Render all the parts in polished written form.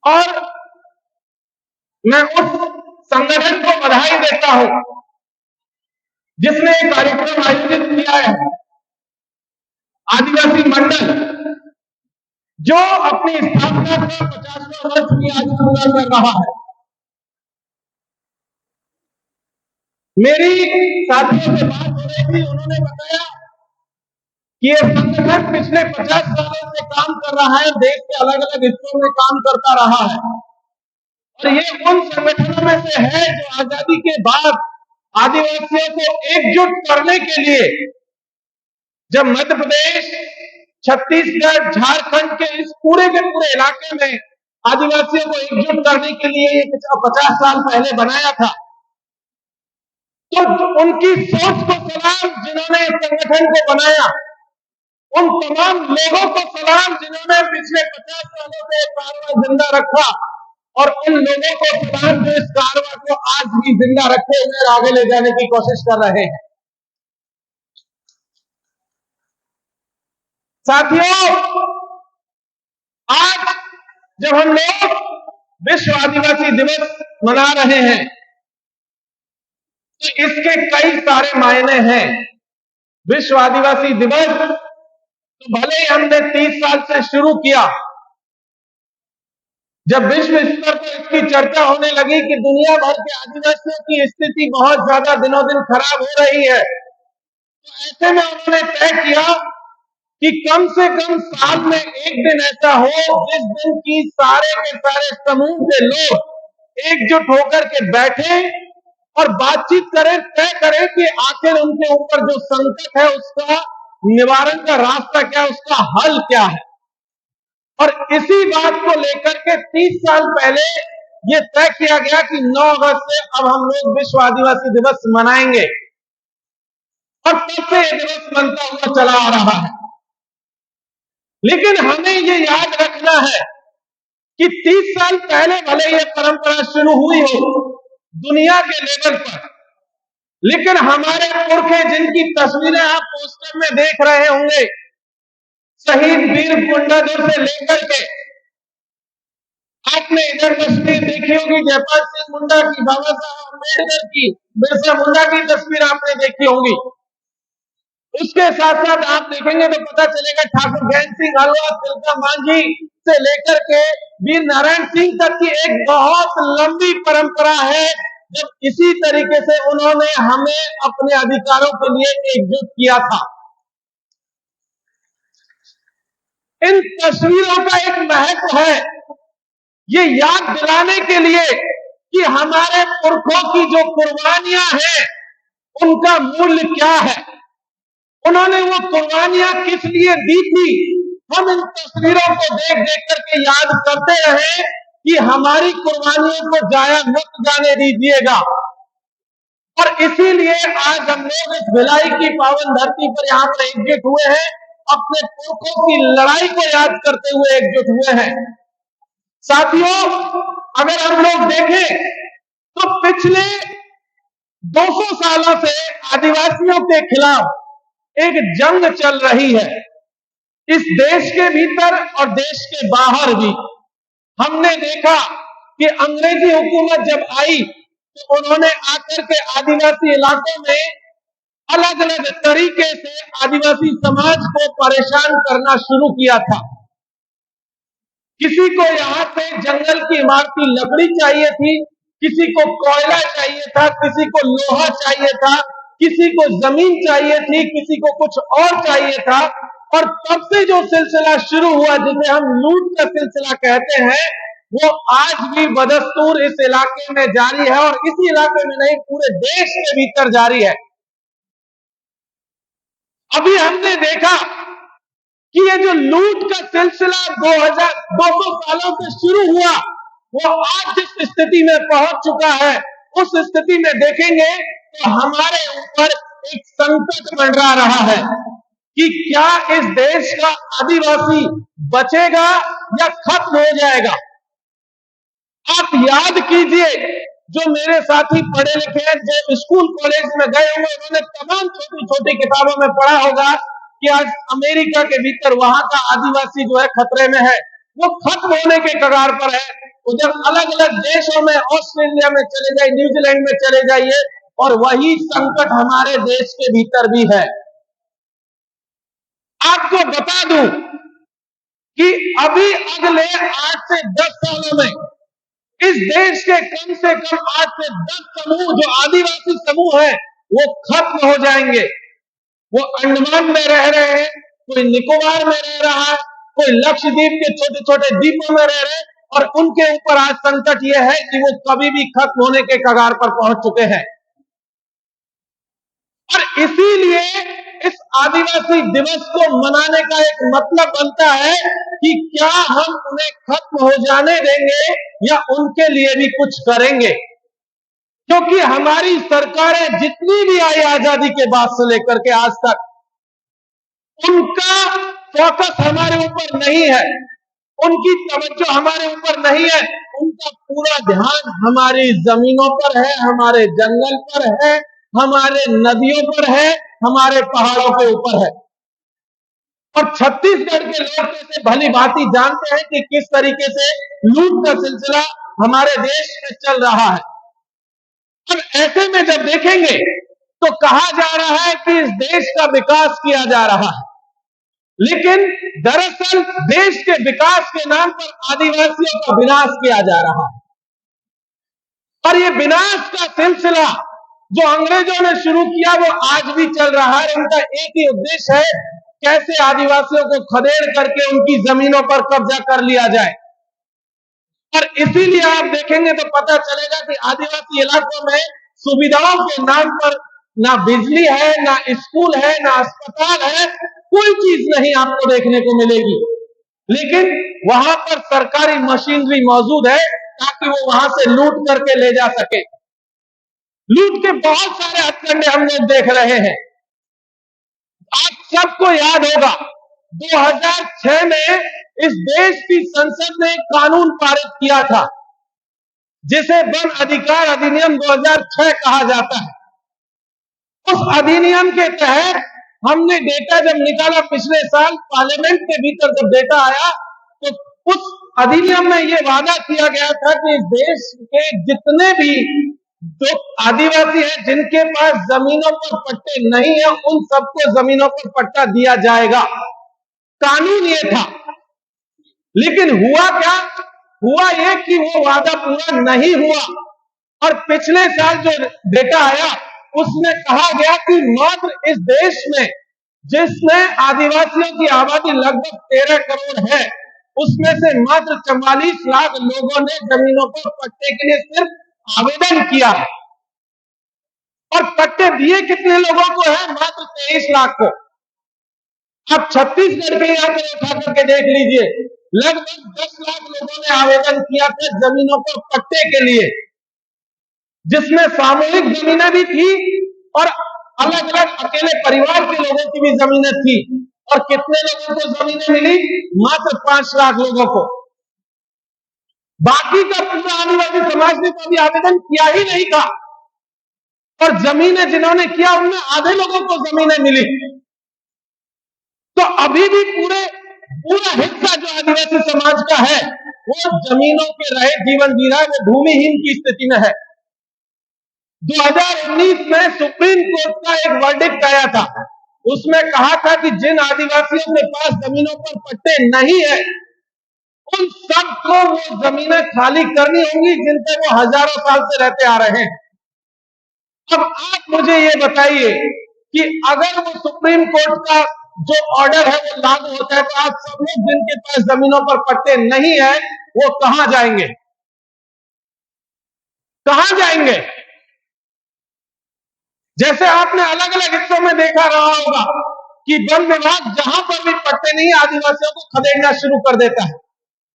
और मैं उस संगठन को बधाई देता हूं जिसने एक कार्यक्रम आयोजित किया है, आदिवासी मंडल, जो अपनी स्थापना का 50वां वर्ष भी आज पूरा कर रहा है। मेरी साथियों से बात हो रही थी, उन्होंने बताया कि ये संगठन पिछले 50 सालों से काम कर रहा है, देश के अलग अलग हिस्सों में काम करता रहा है, और ये उन संगठनों में से है जो आजादी के बाद आदिवासियों को एकजुट करने के लिए, जब मध्य प्रदेश, छत्तीसगढ़, झारखंड के इस पूरे के पूरे इलाके में आदिवासियों को एकजुट करने के लिए ये 50 साल पहले बनाया था, तो उनकी सोच को सलाम जिन्होंने इस संगठन को बनाया, उन तमाम लोगों को सलाम जिन्होंने पिछले 50 सालों से कारवां जिंदा रखा, और उन लोगों को सलाम जो इस कारवां को आज भी जिंदा रखे हुए आगे ले जाने की कोशिश कर रहे हैं। साथियों, आज जब हम लोग विश्व आदिवासी दिवस मना रहे हैं, तो इसके कई सारे मायने हैं। विश्व आदिवासी दिवस तो भले ही हमने 30 साल से शुरू किया, जब विश्व स्तर पर इसकी चर्चा होने लगी कि दुनिया भर के आदिवासियों की स्थिति बहुत ज्यादा दिनों दिन खराब हो रही है, तो ऐसे में उन्होंने तय किया कि कम से कम साल में एक दिन ऐसा हो जिस दिन की सारे के सारे समूह के लोग एकजुट होकर के बैठे और बातचीत करें, तय करें कि आखिर उनके ऊपर जो संकट है उसका निवारण का रास्ता क्या है, उसका हल क्या है। और इसी बात को लेकर के 30 साल पहले ये तय किया गया कि 9 अगस्त से अब हम लोग विश्व आदिवासी दिवस मनाएंगे, और तब से ये दिवस मनता हुआ चला आ रहा है। लेकिन हमें ये याद रखना है कि 30 साल पहले भले ये परंपरा शुरू हुई हो दुनिया के लेवल पर, लेकिन हमारे पुरखे जिनकी तस्वीरें आप पोस्टर में देख रहे होंगे, शहीद वीर गुंडाधर से लेकर के, आपने इधर तस्वीर देखी होगी जयपाल सिंह मुंडा की, बाबा साहब अम्बेडकर की, बिरसा मुंडा की तस्वीर आपने देखी होगी। उसके साथ साथ आप देखेंगे तो पता चलेगा ठाकुर गैन सिंह हलवा, तिलका मांझी से लेकर के वीर नारायण सिंह तक की एक बहुत लंबी परंपरा है, जब इसी तरीके से उन्होंने हमें अपने अधिकारों के लिए एकजुट किया था। इन तस्वीरों का एक महत्व है, ये याद दिलाने के लिए कि हमारे पुरखों की जो कुर्बानियां हैं उनका मूल्य क्या है, उन्होंने वो कुर्बानियां किस लिए दी थी। हम इन तस्वीरों को देख देख करके याद करते रहे कि हमारी कुर्बानियों को जाया मत जाने दीजिएगा। और इसीलिए आज हम लोग इस भिलाई की पावन धरती पर यहाँ पर एकजुट हुए हैं, अपने पुरखों की लड़ाई को याद करते हुए एकजुट हुए हैं। साथियों, अगर हम लोग देखें तो पिछले 200 सालों से आदिवासियों के खिलाफ एक जंग चल रही है, इस देश के भीतर और देश के बाहर भी। हमने देखा कि अंग्रेजी हुकूमत जब आई तो उन्होंने आकर के आदिवासी इलाकों में अलग अलग तरीके से आदिवासी समाज को परेशान करना शुरू किया था। किसी को यहाँ पे जंगल की इमारती लकड़ी चाहिए थी, किसी को कोयला चाहिए था, किसी को लोहा चाहिए था, किसी को जमीन चाहिए थी, किसी को कुछ और चाहिए था। और तब से जो सिलसिला शुरू हुआ जिसे हम लूट का सिलसिला कहते हैं, वो आज भी बदस्तूर इस इलाके में जारी है, और इसी इलाके में नहीं पूरे देश के भीतर जारी है। अभी हमने देखा कि ये जो लूट का सिलसिला 200 सालों से शुरू हुआ, वो आज जिस स्थिति में पहुंच चुका है, उस स्थिति में देखेंगे तो हमारे ऊपर एक संकट मंडरा रहा है कि क्या इस देश का आदिवासी बचेगा या खत्म हो जाएगा। आप याद कीजिए, जो मेरे साथी पढ़े लिखे हैं, जो स्कूल कॉलेज में गए होंगे, उन्होंने तमाम छोटी छोटी किताबों में पढ़ा होगा कि आज अमेरिका के भीतर वहां का आदिवासी जो है खतरे में है, वो खत्म होने के कगार पर है। उधर अलग अलग देशों में, ऑस्ट्रेलिया में चले जाइए, न्यूजीलैंड में चले जाइए, और वही संकट हमारे देश के भीतर भी है। आपको बता दूं कि अभी अगले 8 से 10 सालों में इस देश के कम से कम 8 से 10 समूह जो आदिवासी समूह है वो खत्म हो जाएंगे। वो अंडमान में रह रहे हैं, कोई निकोबार में रह रहा है, कोई लक्षद्वीप के छोटे छोटे द्वीपों में रह रहे हैं, और उनके ऊपर आज संकट यह है कि वो कभी भी खत्म होने के कगार पर पहुंच चुके हैं। और इसीलिए इस आदिवासी दिवस को मनाने का एक मतलब बनता है कि क्या हम उन्हें खत्म हो जाने देंगे या उनके लिए भी कुछ करेंगे। क्योंकि हमारी सरकारें जितनी भी आई आजादी के बाद से लेकर के आज तक, उनका फोकस हमारे ऊपर नहीं है, उनकी तवज्जो हमारे ऊपर नहीं है। उनका पूरा ध्यान हमारी जमीनों पर है, हमारे जंगल पर है, हमारे नदियों पर है, हमारे पहाड़ों के ऊपर है। और छत्तीसगढ़ के लोग तो इसे भली भांति जानते हैं कि किस तरीके से लूट का सिलसिला हमारे देश में चल रहा है। अब ऐसे में जब देखेंगे तो कहा जा रहा है कि इस देश का विकास किया जा रहा है, लेकिन दरअसल देश के विकास के नाम पर आदिवासियों का विनाश किया जा रहा है। और ये विनाश का सिलसिला जो अंग्रेजों ने शुरू किया वो आज भी चल रहा है। उनका एक ही उद्देश्य है, कैसे आदिवासियों को खदेड़ करके उनकी जमीनों पर कब्जा कर लिया जाए। और इसीलिए आप देखेंगे तो पता चलेगा कि आदिवासी इलाकों में सुविधाओं के नाम पर ना बिजली है, ना स्कूल है, ना अस्पताल है, कोई चीज नहीं आपको देखने को मिलेगी। लेकिन वहां पर सरकारी मशीनरी मौजूद है ताकि वो वहां से लूट करके ले जा सके। लूट के बहुत सारे हथकंडे हम लोग देख रहे हैं। आप सबको याद होगा 2006 में इस देश की संसद ने एक कानून पारित किया था जिसे वन अधिकार अधिनियम 2006 कहा जाता है। उस अधिनियम के तहत हमने डेटा जब निकाला पिछले साल पार्लियामेंट के भीतर, जब डेटा आया तो उस अधिनियम में यह वादा किया गया था कि इस देश के जितने भी जो आदिवासी हैं जिनके पास जमीनों पर पट्टे नहीं है उन सबको जमीनों पर पट्टा दिया जाएगा। कानून ये था, लेकिन हुआ क्या? हुआ ये कि वो वादा पूरा नहीं हुआ। और पिछले साल जो डेटा आया उसमें कहा गया कि मात्र इस देश में जिसमें आदिवासियों की आबादी लगभग 13 करोड़ है, उसमें से मात्र 44 लाख लोगों ने जमीनों पर पट्टे के लिए सिर्फ आवेदन किया है। और पट्टे दिए कितने लोगों को है? मात्र 23 लाख को। अब छत्तीसगढ़ के यहाँ पर उठा करके देख लीजिए, लगभग 10 लाख लोगों ने आवेदन किया था जमीनों पर पट्टे के लिए, जिसमें सामूहिक जमीनें भी थी और अलग अलग अकेले परिवार के लोगों की भी जमीनें थी। और कितने लोगों को जमीनें मिली? मात्र 5 लाख लोगों को। बाकी का पूरा आदिवासी समाज ने तो अभी आवेदन किया ही नहीं था। और जमीनें जिन्होंने किया उनमें आधे लोगों को जमीनें मिली। तो अभी भी पूरा हिस्सा जो आदिवासी समाज का है वो जमीनों के रहे जीवन जी रहा है, वो भूमिहीन की स्थिति में है। 2019 में सुप्रीम कोर्ट का एक वर्डिक्ट आया था, उसमें कहा था कि जिन आदिवासियों के पास जमीनों पर पट्टे नहीं है उन सबको वो जमीनें खाली करनी होंगी जिन पर वो हजारों साल से रहते आ रहे हैं। अब आप मुझे ये बताइए कि अगर वो सुप्रीम कोर्ट का जो ऑर्डर है वो लागू होता है तो आप सब लोग जिनके पास जमीनों पर पट्टे नहीं है वो कहां जाएंगे? कहां जाएंगे? जैसे आपने अलग अलग हिस्सों में देखा रहा होगा कि वन विभाग जहां पर भी पट्टे नहीं आदिवासियों को खदेड़ना शुरू कर देता है।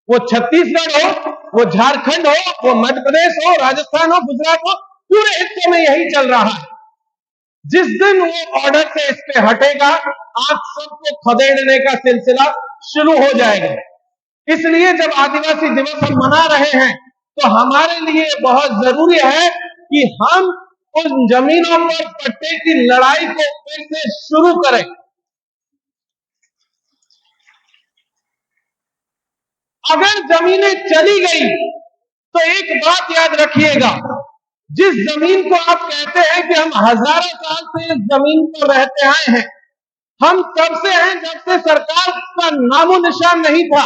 वो छत्तीसगढ़ हो, वो झारखंड हो, वो मध्य प्रदेश हो, राजस्थान हो, गुजरात हो, पूरे हिस्सों में यही चल रहा है। जिस दिन वो ऑर्डर से इस पे हटेगा आप सबको खदेड़ने का सिलसिला शुरू हो जाएगा। इसलिए जब आदिवासी दिवस हम मना रहे हैं तो हमारे लिए बहुत जरूरी है कि हम उन जमीनों पर पट्टे की लड़ाई को फिर से शुरू करें। अगर जमीनें चली गई तो एक बात याद रखिएगा, जिस जमीन को आप कहते हैं कि हम हजारों साल से इस जमीन पर रहते आए हैं, हम तब से हैं जब से सरकार का नामो निशान नहीं था,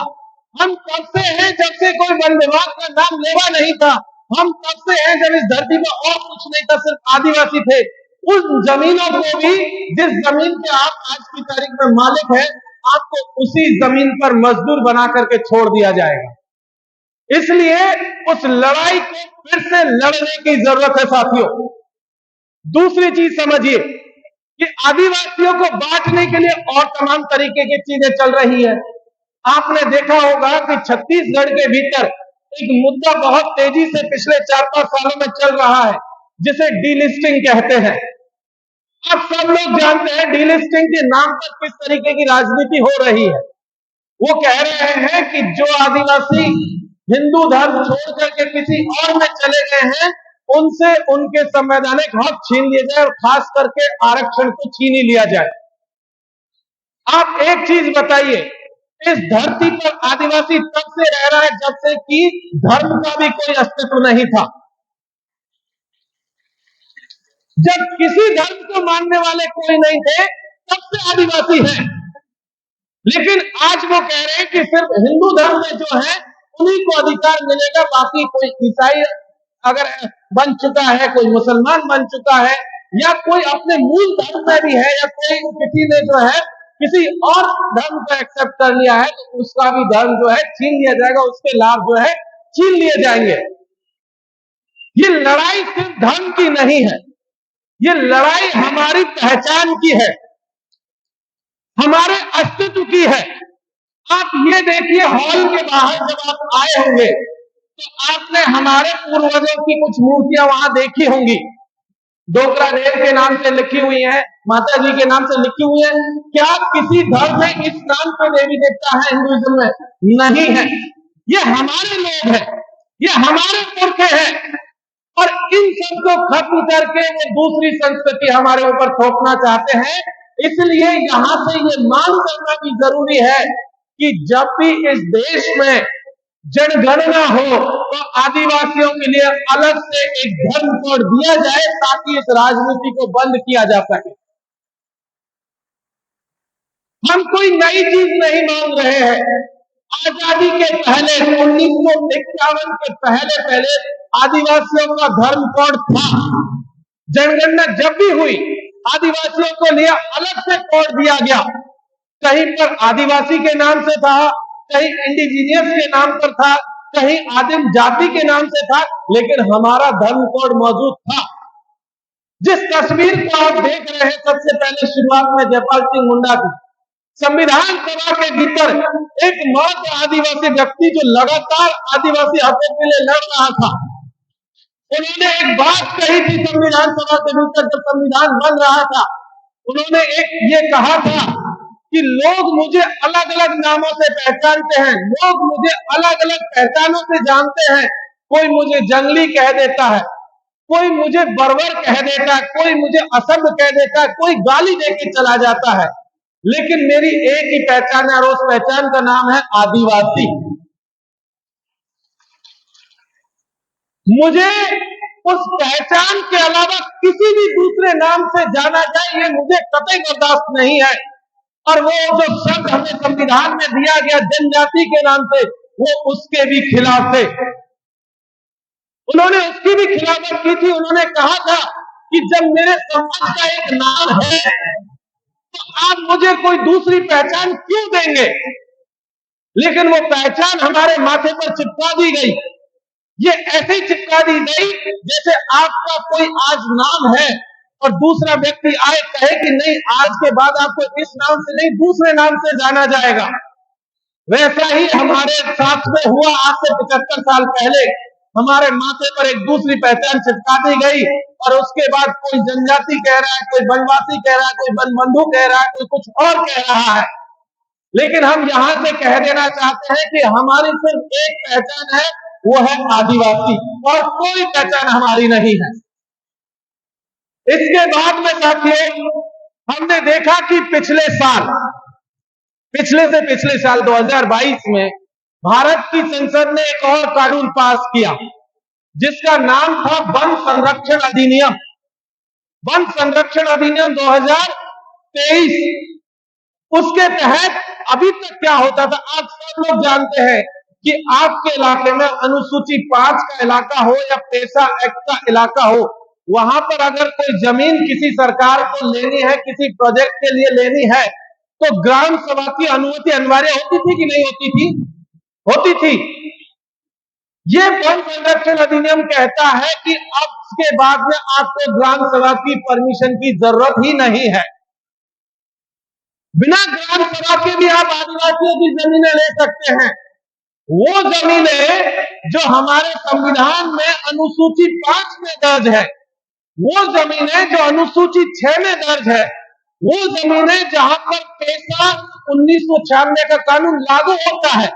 हम तब से हैं जब से कोई वन विभाग का नाम लेवा नहीं था, हम तब से हैं जब इस धरती पर और कुछ नहीं था, सिर्फ आदिवासी थे। उस जमीनों को भी, जिस जमीन के आप आज की तारीख में मालिक हैं, आपको उसी जमीन पर मजदूर बना करके छोड़ दिया जाएगा। इसलिए उस लड़ाई को फिर से लड़ने की जरूरत है साथियों। दूसरी चीज समझिए कि आदिवासियों को बांटने के लिए और तमाम तरीके की चीजें चल रही है। आपने देखा होगा कि छत्तीसगढ़ के भीतर एक मुद्दा बहुत तेजी से पिछले 4-5 सालों में चल रहा है, जिसे डीलिस्टिंग कहते हैं। अब सब लोग जानते हैं डीलिस्टिंग के नाम पर किस तरीके की राजनीति हो रही है। वो कह रहे हैं कि जो आदिवासी हिंदू धर्म छोड़ करके किसी और में चले गए हैं, उनसे उनके संवैधानिक हक छीन लिए जाए और खास करके आरक्षण को छीन ही लिया जाए। आप एक चीज बताइए, इस धरती पर आदिवासी तब से रह रहा है जब से कि धर्म का भी कोई अस्तित्व नहीं था, जब किसी धर्म को मानने वाले कोई नहीं थे, तब से आदिवासी हैं। लेकिन आज वो कह रहे हैं कि सिर्फ हिंदू धर्म में जो है उन्हीं को अधिकार मिलेगा, बाकी कोई ईसाई अगर बन चुका है, कोई मुसलमान बन चुका है, या कोई अपने मूल धर्म में भी है, या कोई किसी ने जो है किसी और धर्म को एक्सेप्ट कर लिया है, तो उसका भी धर्म जो है छीन लिया जाएगा, उसके लाभ जो है छीन लिए जाएंगे। ये लड़ाई सिर्फ धर्म की नहीं है, ये लड़ाई हमारी पहचान की है, हमारे अस्तित्व की है। आप ये देखिए, हॉल के बाहर जब आप आए होंगे तो आपने हमारे पूर्वजों की कुछ मूर्तियां वहां देखी होंगी। डोगरा देव के नाम से लिखी हुई है, माता जी के नाम से लिखी हुई है। क्या किसी धर्म में इस नाम पे देवी देवता है हिंदुइज्म में? नहीं है। ये हमारे लोग हैं, ये हमारे पुरखे हैं, और इन सबको खत्म करके वो दूसरी संस्कृति हमारे ऊपर थोपना चाहते हैं। इसलिए यहां से ये मांग करना भी जरूरी है कि जब भी इस देश में जनगणना हो तो आदिवासियों के लिए अलग से एक धर्म कोड दिया जाए, ताकि इस राजनीति को बंद किया जा सके। हम कोई नई चीज नहीं मांग रहे हैं। आजादी के पहले 1951 के पहले आदिवासियों का धर्म कोड था। जनगणना जब भी हुई, आदिवासियों को लिए अलग से कोड दिया गया। कहीं पर आदिवासी के नाम से था, कहीं इंडिजीनियस के नाम पर था, कहीं आदिम जाति के नाम से था, लेकिन हमारा धर्म कोड मौजूद था। जिस तस्वीर को आप देख रहे हैं, सबसे पहले शुरुआत में जयपाल सिंह मुंडा की, संविधान सभा के भीतर एक मात्र आदिवासी व्यक्ति जो लगातार आदिवासी हकों के लिए लड़ रहा था, उन्होंने एक बात कही थी संविधान सभा के भीतर जब संविधान बन रहा था। उन्होंने एक ये कहा था कि लोग मुझे अलग अलग नामों से पहचानते हैं, लोग मुझे अलग अलग पहचानों से जानते हैं। कोई मुझे जंगली कह देता है, कोई मुझे बर्बर कह देता है, कोई मुझे असभ्य कह देता है, कोई गाली देके चला जाता है, लेकिन मेरी एक ही पहचान है और उस पहचान का नाम है आदिवासी। मुझे उस पहचान के अलावा किसी भी दूसरे नाम से जाना जाए, ये मुझे कतई बर्दाश्त नहीं है। और वो जो शब्द हमें संविधान में दिया गया जनजाति के नाम से, वो उसके भी खिलाफ थे। उन्होंने उसकी भी खिलाफत की थी। उन्होंने कहा था कि जब मेरे समाज का एक नाम है तो आप मुझे कोई दूसरी पहचान क्यों देंगे? लेकिन वो पहचान हमारे माथे पर चिपका दी गई। ये ऐसे ही चिपका दी गई जैसे आपका कोई आज नाम है और दूसरा व्यक्ति आए कहे कि नहीं, आज के बाद आपको इस नाम से नहीं दूसरे नाम से जाना जाएगा। वैसा ही हमारे साथ में हुआ आज से 75 साल पहले। हमारे माथे पर एक दूसरी पहचान चिपका दी गई और उसके बाद कोई जनजाति कह रहा है, कोई वनवासी कह रहा है, कोई बनबंधु कह रहा है, कोई कुछ और कह रहा है। लेकिन हम यहां से कह देना चाहते हैं कि हमारी सिर्फ एक पहचान है, वो है आदिवासी, और कोई पहचान हमारी नहीं है। इसके बाद में साथियों, हमने देखा कि पिछले साल 2022 में भारत की संसद ने एक और कानून पास किया जिसका नाम था वन संरक्षण अधिनियम। वन संरक्षण अधिनियम 2023। उसके तहत अभी तक क्या होता था, आप सब लोग जानते हैं कि आपके इलाके में अनुसूची 5 का इलाका हो या पेशा एक्ट का इलाका हो, वहां पर अगर कोई जमीन किसी सरकार को लेनी है, किसी प्रोजेक्ट के लिए लेनी है, तो ग्राम सभा की अनुमति अनिवार्य होती थी कि नहीं होती थी? होती थी। ये वन संरक्षण अधिनियम कहता है कि अब के बाद में आपको ग्राम सभा की परमिशन की जरूरत ही नहीं है। बिना ग्राम सभा के भी आप आदिवासियों की जमीनें ले सकते हैं। वो जमीनें जो हमारे संविधान में अनुसूची 5 में दर्ज है, वो जमीनें जो अनुसूची 6 में दर्ज है, वो जमीनें जहां पर पेशा 1996 का कानून लागू होता है,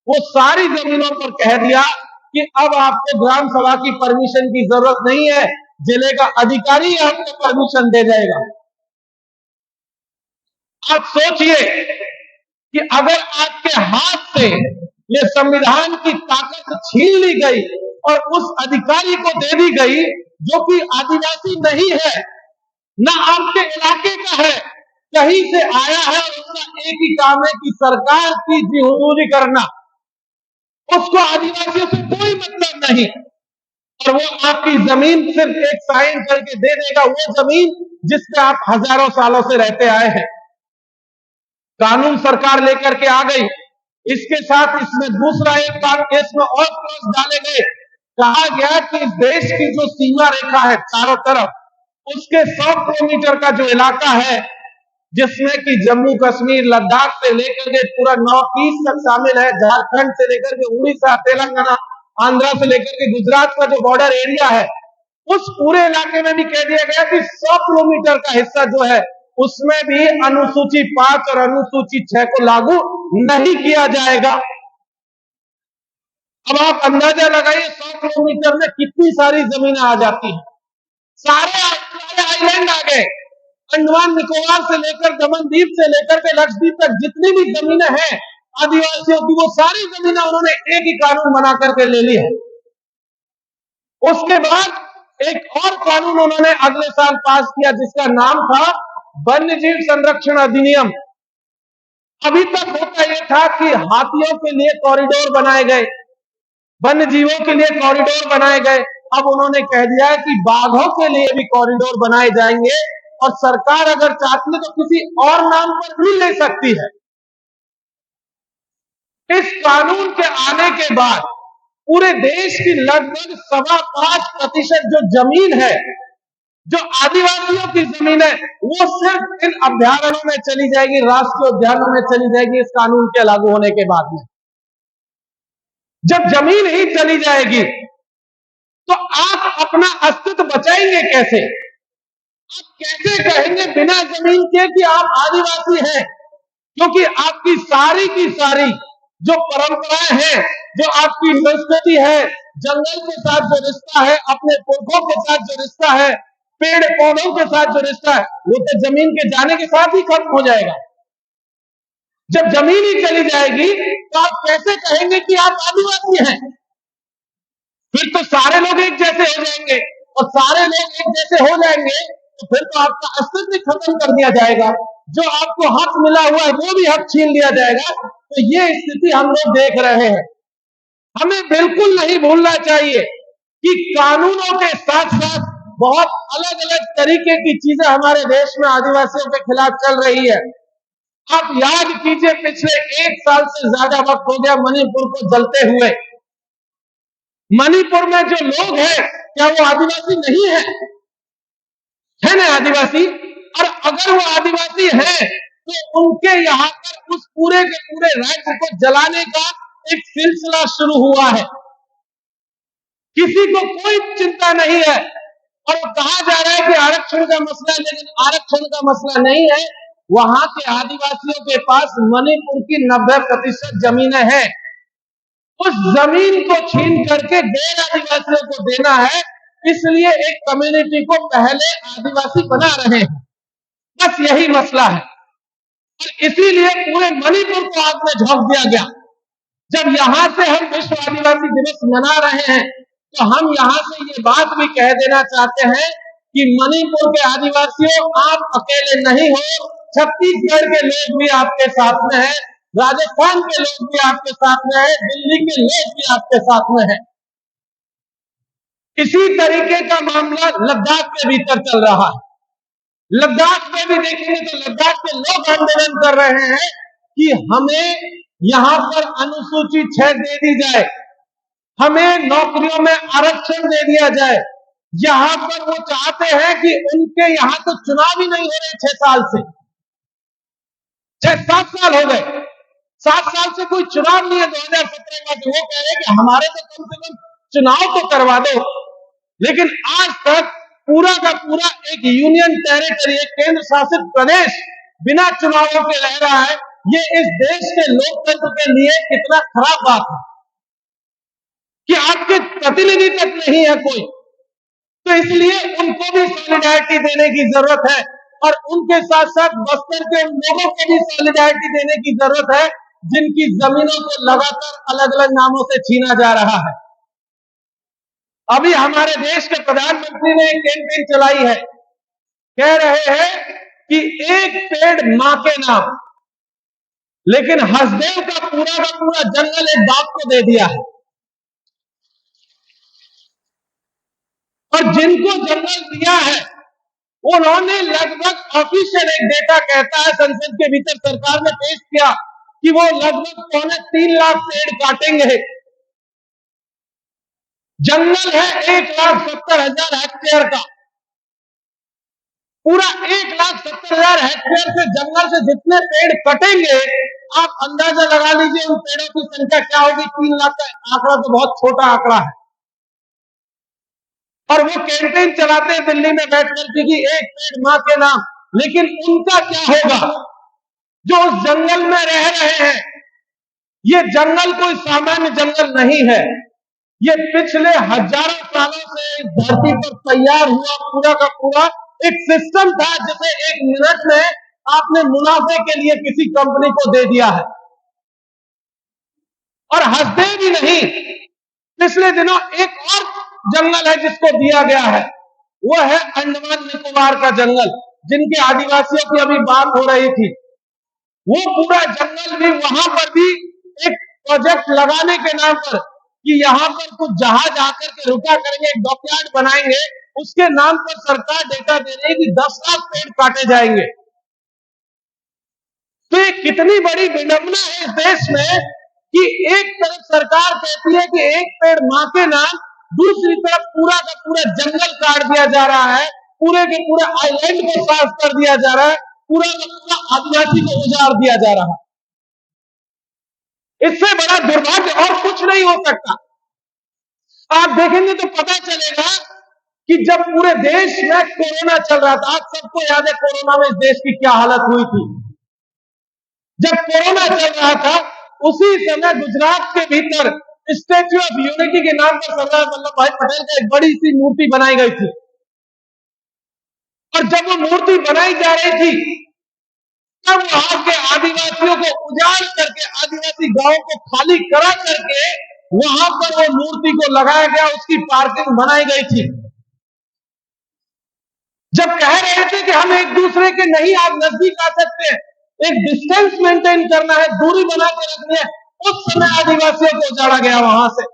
वो सारी जमीनों पर कह दिया कि अब आपको ग्राम सभा की परमिशन की जरूरत नहीं है, जिले का अधिकारी आपको परमिशन दे जाएगा। आप सोचिए कि अगर आपके हाथ से ये संविधान की ताकत छीन ली गई और उस अधिकारी को दे दी गई जो कि आदिवासी नहीं है, ना आपके इलाके का है, कहीं से आया है और उसका एक ही काम है कि सरकार की जी हुजूरी करना, उसको आदिवासियों से कोई मतलब नहीं, और वो आपकी जमीन सिर्फ एक साइन करके दे देगा, वो जमीन जिसपे आप हजारों सालों से रहते आए हैं। कानून सरकार लेकर के आ गई। इसके साथ इसमें दूसरा एक इसमें और क्लॉज डाले गए। कहा गया कि इस देश की जो सीमा रेखा है चारों तरफ, उसके 100 किलोमीटर का जो इलाका है, जिसमें कि जम्मू कश्मीर लद्दाख से लेकर के पूरा नॉर्थ ईस्ट तक शामिल है, झारखंड से लेकर के उड़ीसा, तेलंगाना, आंध्रा से लेकर के गुजरात का जो बॉर्डर एरिया है, उस पूरे इलाके में भी कह दिया गया कि 100 किलोमीटर का हिस्सा जो है उसमें भी अनुसूची 5 और अनुसूची 6 को लागू नहीं किया जाएगा। अब आप अंदाजा लगाइए 100 किलोमीटर में कितनी सारी जमीनें आ जाती हैं। सारे आइलैंड आ गए, अंडमान निकोबार से लेकर दमनदीप से लेकर के लक्षद्वीप तक जितनी भी जमीनें हैं आदिवासियों की, वो सारी जमीनें उन्होंने एक ही कानून बना करके ले ली है। उसके बाद एक और कानून उन्होंने अगले साल पास किया जिसका नाम था वन्यजीव संरक्षण अधिनियम। अभी तक होता यह था कि हाथियों के लिए कॉरिडोर बनाए गए, वन्य जीवों के लिए कॉरिडोर बनाए गए। अब उन्होंने कह दिया है कि बाघों के लिए भी कॉरिडोर बनाए जाएंगे और सरकार अगर चाहती है तो किसी और नाम पर भी ले सकती है। इस कानून के आने के बाद पूरे देश की लगभग 5.25% जो जमीन है, जो आदिवासियों की जमीन है, वो सिर्फ इन अभ्यारण्यों में चली जाएगी, राष्ट्रीय उद्यानों में चली जाएगी इस कानून के लागू होने के बाद में। जब जमीन ही चली जाएगी तो आप अपना अस्तित्व बचाएंगे कैसे? आप कैसे कहेंगे बिना जमीन के कि आप आदिवासी हैं? क्योंकि आपकी सारी की सारी जो परंपराएं हैं, जो आपकी संस्कृति है, जंगल के साथ जो रिश्ता है, अपने पुरखों के साथ जो रिश्ता है, पेड़ पौधों के साथ जो रिश्ता है, वो तो जमीन के जाने के साथ ही खत्म हो जाएगा। जब जमीन ही चली जाएगी तो आप कैसे कहेंगे कि आप आदिवासी हैं? फिर तो सारे लोग एक जैसे हो जाएंगे, और सारे लोग एक जैसे हो जाएंगे तो फिर तो आपका अस्तित्व खत्म कर दिया जाएगा, जो आपको हक मिला हुआ है वो भी हक छीन लिया जाएगा। तो ये स्थिति हम लोग देख रहे हैं। हमें बिल्कुल नहीं भूलना चाहिए कि कानूनों के साथ साथ बहुत अलग अलग तरीके की चीजें हमारे देश में आदिवासियों के खिलाफ चल रही है। आप याद कीजिए, पिछले 1 साल से ज्यादा वक्त हो गया मणिपुर को जलते हुए। मणिपुर में जो लोग हैं क्या वो आदिवासी नहीं है ना आदिवासी? और अगर वो आदिवासी है तो उनके यहाँ पर उस पूरे के पूरे राज्य को जलाने का एक सिलसिला शुरू हुआ है। किसी को कोई चिंता नहीं है, और कहा जा रहा है कि आरक्षण का मसला है, लेकिन आरक्षण का मसला नहीं है। वहां के आदिवासियों के पास मणिपुर की 90% जमीनें हैं। उस जमीन को छीन करके गैर आदिवासियों को देना है, इसलिए एक कम्युनिटी को पहले आदिवासी बना रहे हैं। बस यही मसला है, और इसीलिए पूरे मणिपुर को आग में झोंक दिया गया। जब यहां से हम विश्व आदिवासी दिवस मना रहे हैं तो हम यहां से ये बात भी कह देना चाहते हैं कि मणिपुर के आदिवासियों, आप अकेले नहीं हो। छत्तीसगढ़ के लोग भी आपके साथ में है, राजस्थान के लोग भी आपके साथ में है, दिल्ली के लोग भी आपके साथ में है। इसी तरीके का मामला लद्दाख के भीतर चल रहा है। लद्दाख में भी देखेंगे तो लद्दाख के लोग आंदोलन कर रहे हैं कि हमें यहां पर अनुसूची 6 दे दी जाए, हमें नौकरियों में आरक्षण दे दिया जाए। यहां पर वो चाहते हैं कि उनके यहां तो चुनाव ही नहीं हो रहे 6 साल से, 6-7 साल हो गए, 7 साल से कोई चुनाव नहीं है 2017 में। वो कह रहे हैं कि हमारे तो कम से कम चुनाव तो करवा दो। लेकिन आज तक पूरा का पूरा एक यूनियन टेरिटरी, एक केंद्र शासित प्रदेश बिना चुनावों के रह रहा है। ये इस देश के लोकतंत्र के लिए कितना खराब बात है कि आपके प्रतिनिधि तक नहीं है कोई। तो इसलिए उनको भी सॉलिडारिटी देने की जरूरत है और उनके साथ साथ बस्तर के लोगों को भी सॉलिडारिटी देने की जरूरत है, जिनकी जमीनों को लगातार अलग अलग नामों से छीना जा रहा है। अभी हमारे देश के प्रधानमंत्री ने एक कैंपेन चलाई है, कह रहे हैं कि एक पेड़ मां के नाम, लेकिन हसदेव का पूरा जंगल एक बाप को दे दिया है। और जिनको जंगल दिया है उन्होंने लगभग ऑफिशियल एक डेटा कहता है, संसद के भीतर सरकार ने पेश किया कि वो लगभग 3.25 लाख पेड़ काटेंगे। जंगल है 1,70,000 हेक्टेयर का, पूरा 1,70,000 हेक्टेयर से जंगल से जितने पेड़ कटेंगे, आप अंदाजा लगा लीजिए उन पेड़ों की संख्या क्या होगी। 3 लाख का आंकड़ा तो बहुत छोटा आंकड़ा है। और वो कैंपेन चलाते हैं दिल्ली में बैठकर कि एक पेड़ मां के नाम, लेकिन उनका क्या होगा जो उस जंगल में रह रहे हैं। ये जंगल कोई सामान्य जंगल नहीं है, ये पिछले हजारों सालों से इस धरती पर तैयार हुआ पूरा का पूरा एक सिस्टम था, जिसे 1 मिनट में आपने मुनाफे के लिए किसी कंपनी को दे दिया है। और हंसते भी नहीं, पिछले दिनों एक और जंगल है जिसको दिया गया है, वो है अंडमान निकोबार का जंगल, जिनके आदिवासियों की अभी बात हो रही थी। वो पूरा जंगल भी, वहां पर भी एक प्रोजेक्ट लगाने के नाम पर कि यहां पर कुछ जहाज आकर के रुका करेंगे, एक डॉकयार्ड बनाएंगे, उसके नाम पर सरकार डेटा दे रही है कि 10 लाख पेड़ काटे जाएंगे। तो ये कितनी बड़ी विडंबना है इस देश में कि एक तरफ सरकार कहती है कि एक पेड़ मां के नाम, दूसरी तरफ पूरा का पूरा जंगल काट दिया जा रहा है, पूरे के पूरे आइलैंड को साफ कर दिया जा रहा है, पूरा का पूरा आदिवासी को उजाड़ दिया जा रहा है। इससे बड़ा दुर्भाग्य और कुछ नहीं हो सकता। आप देखेंगे तो पता चलेगा कि जब पूरे देश में कोरोना चल रहा था, आप सबको याद है कोरोना में इस देश की क्या हालत हुई थी। जब कोरोना चल रहा था उसी समय गुजरात के भीतर स्टैच्यू ऑफ यूनिटी के नाम पर सरदार वल्लभ भाई पटेल की एक बड़ी सी मूर्ति बनाई गई थी। और जब वो मूर्ति बनाई जा रही थी, तब वहां के आदिवासियों को उजाड़ करके, आदिवासी गांवों को खाली करा करके वहां पर वो मूर्ति को लगाया गया, उसकी पार्किंग बनाई गई थी। जब कह रहे थे कि हम एक दूसरे के नहीं आप नजदीक आ सकते हैं, एक डिस्टेंस मेंटेन करना है, दूरी बना के रखनी है, उस समय आदिवासियों को उजाड़ा गया वहां से।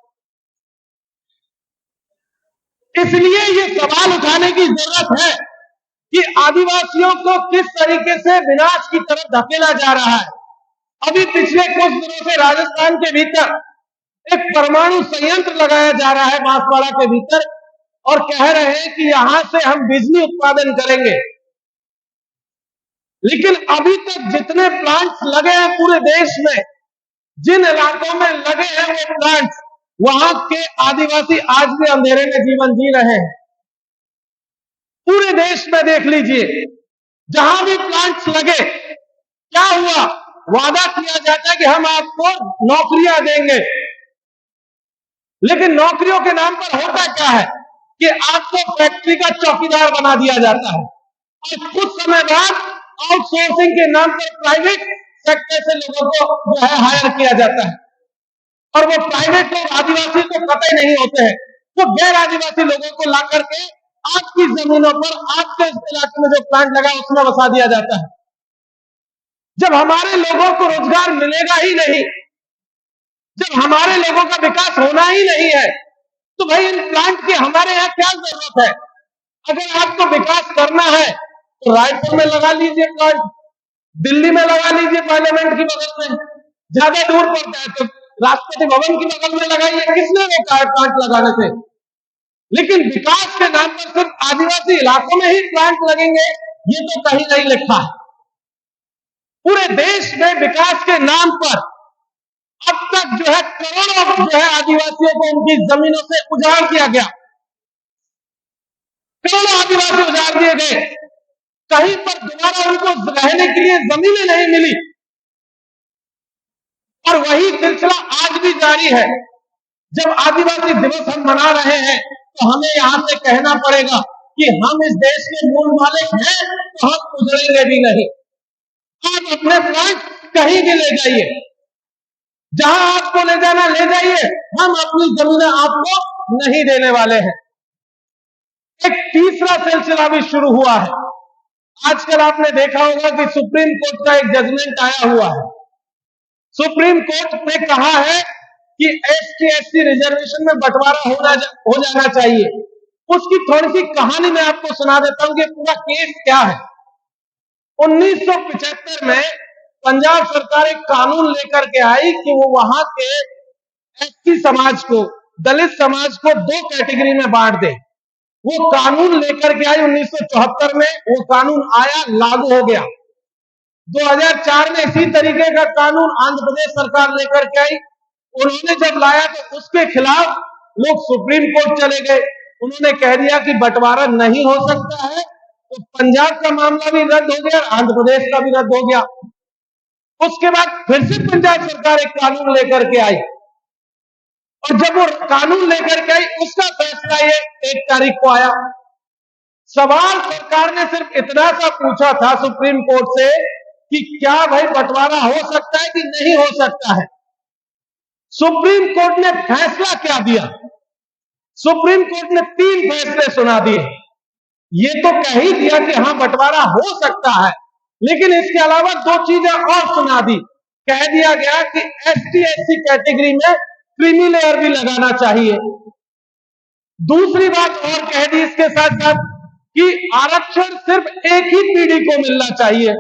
इसलिए ये सवाल उठाने की जरूरत है कि आदिवासियों को किस तरीके से विनाश की तरफ धकेला जा रहा है। अभी पिछले कुछ दिनों से राजस्थान के भीतर एक परमाणु संयंत्र लगाया जा रहा है बांसवाड़ा के भीतर, और कह रहे हैं कि यहां से हम बिजली उत्पादन करेंगे। लेकिन अभी तक जितने प्लांट्स लगे हैं पूरे देश में, जिन इलाकों में लगे हैं वो प्लांट्स, वहां के आदिवासी आज भी अंधेरे में जीवन जी रहे हैं। पूरे देश में देख लीजिए, जहां भी प्लांट्स लगे, क्या हुआ, वादा किया जाता है कि हम आपको नौकरियां देंगे, लेकिन नौकरियों के नाम पर होता क्या है कि आपको फैक्ट्री का चौकीदार बना दिया जाता है और कुछ समय बाद आउटसोर्सिंग के नाम पर प्राइवेट सेक्टर से लोगों को जो है हायर किया जाता है। और वो प्राइवेट लोग आदिवासी तो कतई नहीं होते हैं, वो गैर आदिवासी लोगों को ला करके आपकी जमीनों पर आपके इलाके में जो प्लांट लगा उसमें बसा दिया जाता है। जब हमारे लोगों को रोजगार मिलेगा ही नहीं, जब हमारे लोगों का विकास होना ही नहीं है, तो भाई इन प्लांट की हमारे यहाँ क्या जरूरत है? अगर आपको विकास करना है तो रायपुर में लगा लीजिए प्लांट, दिल्ली में लगा लीजिए पार्लियामेंट की बगल में, ज्यादा दूर पड़ता है तो राष्ट्रपति भवन की बगल में लगाइए, किसने रोका है प्लांट लगाने से? लेकिन विकास के नाम पर सिर्फ आदिवासी इलाकों में ही प्लांट लगेंगे, ये तो कहीं नहीं लिखा है। पूरे देश में विकास के नाम पर अब तक जो है करोड़ों जो है आदिवासियों को उनकी जमीनों से उजाड़ दिया गया, करोड़ों आदिवासी उजाड़ दिए गए, कहीं पर दोबारा उनको रहने के लिए जमीनें नहीं मिली, और वही सिलसिला आज भी जारी है। जब आदिवासी दिवस हम मना रहे हैं तो हमें यहां से कहना पड़ेगा कि हम इस देश के मूल मालिक हैं, तो हम उजड़ेंगे भी नहीं। आप अपने प्लांट कहीं भी ले जाइए, जहां आपको ले जाना ले जाइए, हम अपनी जमीनें आपको नहीं देने वाले हैं। एक तीसरा सिलसिला भी शुरू हुआ है। आजकल आपने देखा होगा कि सुप्रीम कोर्ट का एक जजमेंट आया हुआ है। सुप्रीम कोर्ट ने कहा है कि एसटी एससी रिजर्वेशन में बंटवारा हो जाना चाहिए। उसकी थोड़ी सी कहानी मैं आपको सुना देता हूं कि पूरा केस क्या है। 1975 में पंजाब सरकार एक कानून लेकर के आई कि वो वहां के एसटी समाज को, दलित समाज को दो कैटेगरी में बांट दे। वो कानून लेकर के आई 1974 में, वो कानून आया, लागू हो गया। 2004 में इसी तरीके का कानून आंध्र प्रदेश सरकार लेकर के आई। उन्होंने जब लाया तो उसके खिलाफ लोग सुप्रीम कोर्ट चले गए। उन्होंने कह दिया कि बंटवारा नहीं हो सकता है, तो पंजाब का मामला भी रद्द हो गया और आंध्र प्रदेश का भी रद्द हो गया। उसके बाद फिर से पंजाब सरकार एक कानून लेकर के आई, और जब वो कानून लेकर के आई उसका फैसला ये 1 तारीख को आया। सवाल सरकार ने सिर्फ इतना सा पूछा था सुप्रीम कोर्ट से कि क्या भाई बंटवारा हो सकता है कि नहीं हो सकता है। सुप्रीम कोर्ट ने फैसला क्या दिया? सुप्रीम कोर्ट ने 3 फैसले सुना दिए। ये तो कह ही दिया कि हां बंटवारा हो सकता है, लेकिन इसके अलावा 2 चीजें और सुना दी। कह दिया गया कि एसटी एससी कैटेगरी में क्रीमी लेयर भी लगाना चाहिए। दूसरी बात और कह दी इसके साथ साथ कि आरक्षण सिर्फ एक ही पीढ़ी को मिलना चाहिए।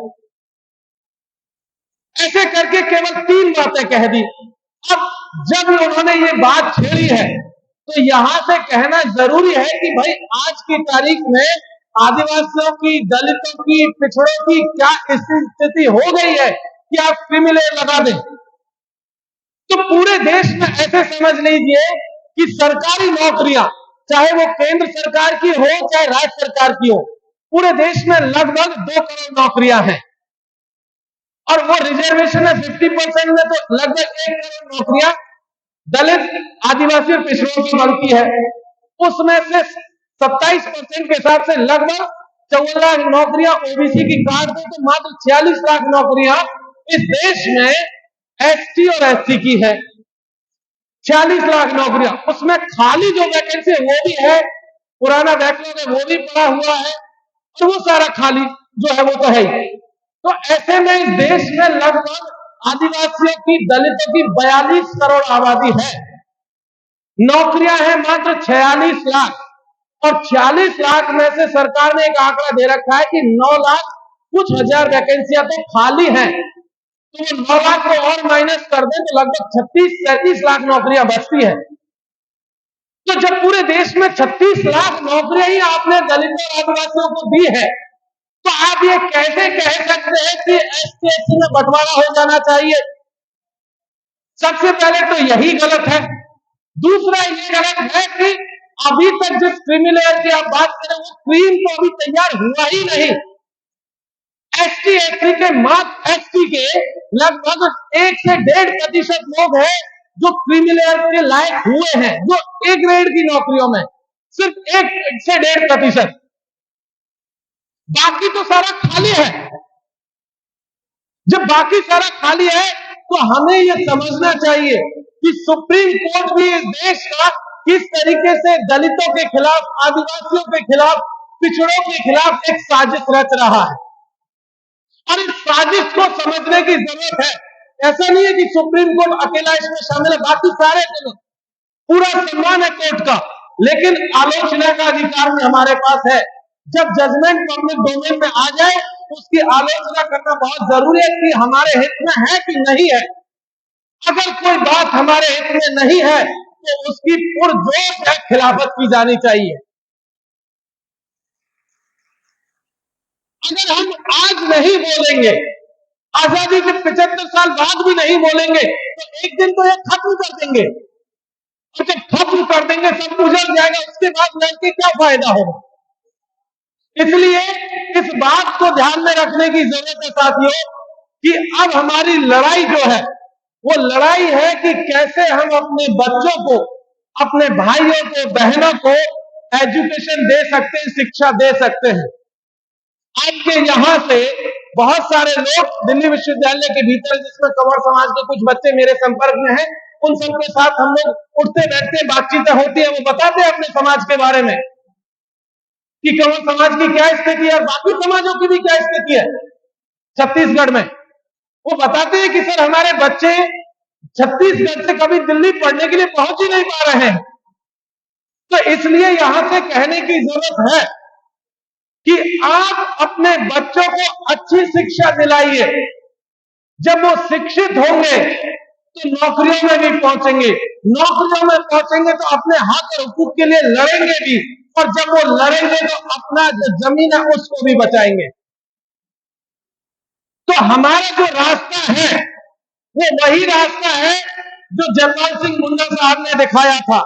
ऐसे करके केवल 3 बातें कह दी। अब जब उन्होंने ये बात छेड़ी है तो यहां से कहना जरूरी है कि भाई आज की तारीख में आदिवासियों की, दलितों की, पिछड़ों की क्या स्थिति हो गई है कि आप क्रीमी लेयर लगा दें। तो पूरे देश में ऐसे समझ लीजिए कि सरकारी नौकरियां, चाहे वो केंद्र सरकार की हो चाहे राज्य सरकार की हो, पूरे देश में लगभग 2 करोड़ नौकरियां हैं, और वो रिजर्वेशन है 50% में, तो लगभग 1 करोड़ नौकरियां दलित, आदिवासी और पिछड़ों की बनती है। उसमें से 27% के हिसाब से लगभग 54 लाख नौकरियां ओबीसी की काट दो तो मात्र 46 लाख नौकरियां इस देश में एसटी और एससी की है। 46 लाख नौकरियां, उसमें खाली जो वैकेंसी है वो भी है, पुराना बैकलॉग है वो भी पड़ा हुआ है, और वो सारा खाली जो है वो तो है ही। तो ऐसे में इस देश में लगभग आदिवासियों की, दलितों की 42 करोड़ आबादी है, नौकरियां हैं मात्र 46 लाख, और 46 लाख में से सरकार ने एक आंकड़ा दे रखा है कि 9 लाख कुछ हजार वैकेंसियां तो खाली हैं। तो वो 9 लाख को और माइनस कर दें तो लगभग 36-37 लाख नौकरियां बचती है। तो जब पूरे देश में 36 लाख नौकरियां ही आपने दलितों और आदिवासियों को दी है, तो आप ये कैसे कह सकते हैं कि एसटी एससी में बंटवारा हो जाना चाहिए? सबसे पहले तो यही गलत है। दूसरा ये गलत है कि अभी तक जिस क्रीमी लेयर की आप बात करें वो क्रीम तो अभी तैयार हुआ ही नहीं। एसटी एससी के मात्र एसटी के लगभग 1 से 1.5% लोग हैं जो क्रीमी लेयर के लायक हुए हैं, जो ए ग्रेड की नौकरियों में सिर्फ 1 से 1.5%, बाकी तो सारा खाली है। जब बाकी सारा खाली है तो हमें यह समझना चाहिए कि सुप्रीम कोर्ट भी इस देश का किस तरीके से दलितों के खिलाफ, आदिवासियों के खिलाफ, पिछड़ों के खिलाफ एक साजिश रच रहा है और इस साजिश को समझने की जरूरत है। ऐसा नहीं है कि सुप्रीम कोर्ट अकेला इसमें शामिल है, बाकी सारे पूरा सम्मान है कोर्ट का, लेकिन आलोचना का अधिकार भी हमारे पास है। जब जजमेंट पब्लिक डोमेन में आ जाए उसकी आलोचना करना बहुत जरूरी है कि हमारे हित में है कि नहीं है। अगर कोई बात हमारे हित में नहीं है तो उसकी पुरजोर खिलाफत की जानी चाहिए। अगर हम आज नहीं बोलेंगे, आजादी के 75 साल बाद भी नहीं बोलेंगे, तो एक दिन तो ये खत्म कर देंगे और जब खत्म कर देंगे सब गुजर जाएगा, उसके बाद लड़के क्या फायदा होगा। इसलिए इस बात को ध्यान में रखने की जरूरत है साथियों कि अब हमारी लड़ाई जो है वो लड़ाई है कि कैसे हम अपने बच्चों को, अपने भाइयों को, बहनों को एजुकेशन दे सकते हैं, शिक्षा दे सकते हैं। आपके यहां से बहुत सारे लोग दिल्ली विश्वविद्यालय के भीतर, जिसमें कंवर समाज के कुछ बच्चे मेरे संपर्क में हैं, उन सबके साथ हम लोग उठते बैठते बातचीत होती है, वो बताते हैं अपने समाज के बारे में कि कंवर समाज की क्या स्थिति है और बाकी समाजों की भी क्या स्थिति है छत्तीसगढ़ में। वो बताते हैं कि सर हमारे बच्चे छत्तीसगढ़ से कभी दिल्ली पढ़ने के लिए पहुंच ही नहीं पा रहे हैं। तो इसलिए यहां से कहने की जरूरत है कि आप अपने बच्चों को अच्छी शिक्षा दिलाइए। जब वो शिक्षित होंगे तो नौकरियों में भी पहुंचेंगे, नौकरियों में पहुंचेंगे तो अपने हक और हुकूक के लिए लड़ेंगे भी, और जब वो लड़ेंगे तो अपना जो जमीन है उसको भी बचाएंगे। तो हमारा जो रास्ता है वो वही रास्ता है जो जयपाल सिंह मुंडा साहब ने दिखाया था,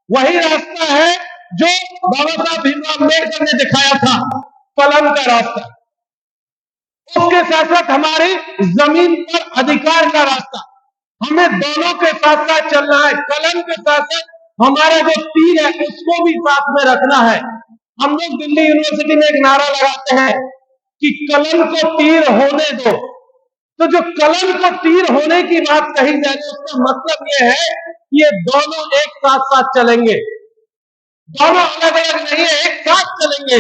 वही रास्ता है जो बाबा साहब भीमराव अम्बेडकर ने दिखाया था, कलम का रास्ता। उसके साथ साथ हमारी जमीन पर अधिकार का रास्ता, हमें दोनों के साथ साथ चलना है। कलम के साथ साथ हमारा जो तीर है उसको भी साथ में रखना है। हम लोग दिल्ली यूनिवर्सिटी में एक नारा लगाते हैं कि कलम को तीर होने दो। तो जो कलम को तीर होने की बात कही जा रही है उसका मतलब यह है कि ये दोनों एक साथ साथ चलेंगे, दोनों अलग अलग नहीं है, एक साथ चलेंगे।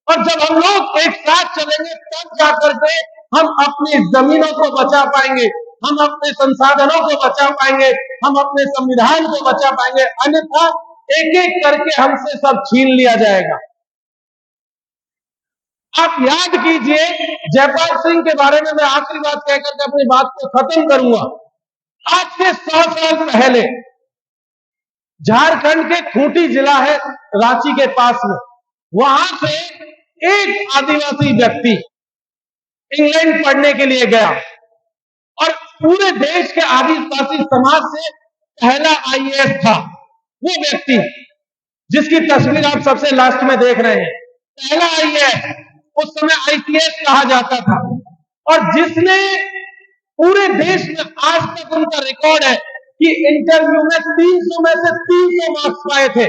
और जब हम लोग एक साथ चलेंगे तब जाकर के हम अपनी जमीनों को बचा पाएंगे, हम अपने संसाधनों को बचा पाएंगे, हम अपने संविधान को बचा पाएंगे। अन्यथा एक एक करके हमसे सब छीन लिया जाएगा। आप याद कीजिए, जयपाल सिंह के बारे में मैं आखिरी बात कहकर के अपनी बात को खत्म करूंगा। आज से 100 साल पहले झारखंड के खूंटी जिला है रांची के पास में, वहां से एक आदिवासी व्यक्ति इंग्लैंड पढ़ने के लिए गया और पूरे देश के आदिवासी समाज से पहला आईएएस था वो व्यक्ति, जिसकी तस्वीर आप सबसे लास्ट में देख रहे हैं। पहला आईएएस, उस समय आईपीएस कहा जाता था, और जिसने पूरे देश में आज तक उनका रिकॉर्ड है कि इंटरव्यू में 300 में से 300 मार्क्स पाए थे।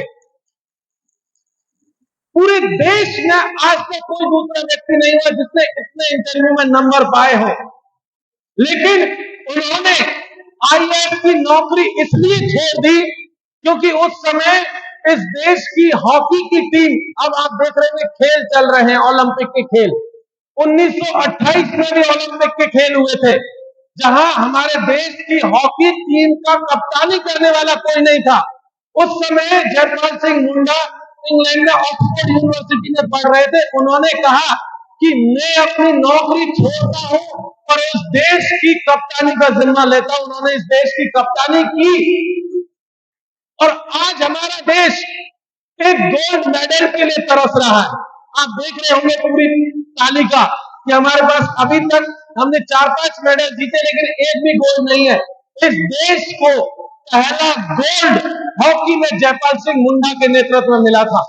पूरे देश में आज तक कोई दूसरा व्यक्ति नहीं हुआ जिसने इतने इंटरव्यू में नंबर पाए हो। लेकिन उन्होंने आईएएस की नौकरी इसलिए छोड़ दी क्योंकि उस समय इस देश की हॉकी की टीम, अब आप देख रहे हैं खेल चल रहे हैं, ओलंपिक के खेल 1928 में भी ओलंपिक के खेल हुए थे, जहां हमारे देश की हॉकी टीम का कप्तानी करने वाला कोई नहीं था। उस समय जयपाल सिंह मुंडा इंग्लैंड में ऑक्सफोर्ड यूनिवर्सिटी में पढ़ रहे थे। उन्होंने कहा कि मैं अपनी नौकरी छोड़ता हूं और उस देश की कप्तानी का जिम्मा लेता हूं। उन्होंने इस देश की कप्तानी की और आज हमारा देश एक गोल्ड मेडल के लिए तरस रहा है। आप देख रहे होंगे पूरी तालिका कि हमारे पास अभी तक हमने 4-5 मेडल जीते लेकिन एक भी गोल्ड नहीं है। इस देश को पहला गोल्ड हॉकी में जयपाल सिंह मुंडा के नेतृत्व में मिला था।